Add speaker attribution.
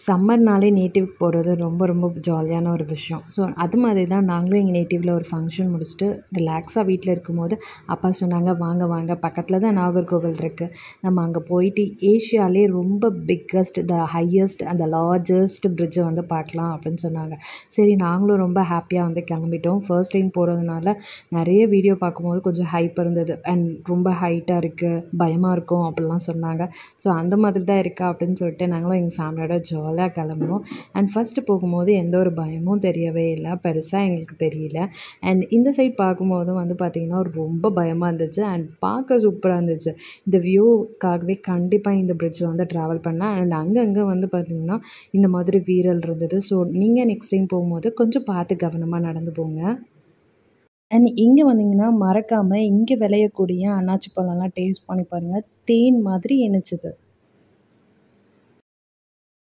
Speaker 1: சம்மர்னாலே நேட்டிவ்க்கு போகிறது ரொம்ப ரொம்ப ஜாலியான ஒரு விஷயம். ஸோ அது மாதிரி தான் நாங்களும் எங்கள் நேட்டிவ்ல ஒரு ஃபங்க்ஷன் முடிச்சுட்டு ரிலாக்ஸாக வீட்டில் இருக்கும்போது அப்பா சொன்னாங்க, வாங்க வாங்க பக்கத்தில் தான் நாகர்கோவில் இருக்குது, நம்ம அங்கே போயிட்டு ஏஷியாலே ரொம்ப பிக்கஸ்ட் ஹையஸ்ட் அந்த லார்ஜஸ்ட் பிரிட்ஜை வந்து பார்க்கலாம் அப்படின்னு சொன்னாங்க. சரி நாங்களும் ரொம்ப ஹாப்பியாக வந்து கிளம்பிட்டோம். ஃபர்ஸ்ட் டைம் போகிறதுனால நிறைய வீடியோ பார்க்கும்போது கொஞ்சம் ஹைப் இருந்தது. அண்ட் ரொம்ப ஹைட்டாக இருக்குது, பயமாக இருக்கும் அப்படிலாம் சொன்னாங்க. ஸோ அந்த மாதிரி தான் இருக்கா அப்படின்னு சொல்லிட்டு நாங்களும் எங்கள் ஃபேமிலியோட ஜாலியாக கிளம்புனோம். அண்ட் ஃபஸ்ட்டு போகும்போது எந்த ஒரு பயமும் தெரியவே இல்லை, பெருசாக எங்களுக்கு தெரியல. அண்ட் இந்த சைட் பார்க்கும்போதும் வந்து பார்த்திங்கன்னா ரொம்ப பயமாக இருந்துச்சு. அண்ட் பார்க்க சூப்பராக இருந்துச்சு. இந்த வியூக்காகவே கண்டிப்பாக இந்த பிரிட்ஜில் வந்து ட்ராவல் பண்ணேன். அண்ட் அங்கங்கே வந்து பார்த்திங்கன்னா இந்த மாதிரி வீரல் இருந்தது. ஸோ நீங்கள் நெக்ஸ்ட் டைம் போகும்போது கொஞ்சம் பார்த்து கவனமாக நடந்து போங்க. அண்ட் இங்கே வந்தீங்கன்னா மறக்காமல் இங்கே விளையக்கூடிய அன்னாச்சி பழம்லாம் டேஸ்ட் பண்ணி பாருங்கள். தேன் மாதிரி இனிச்சது.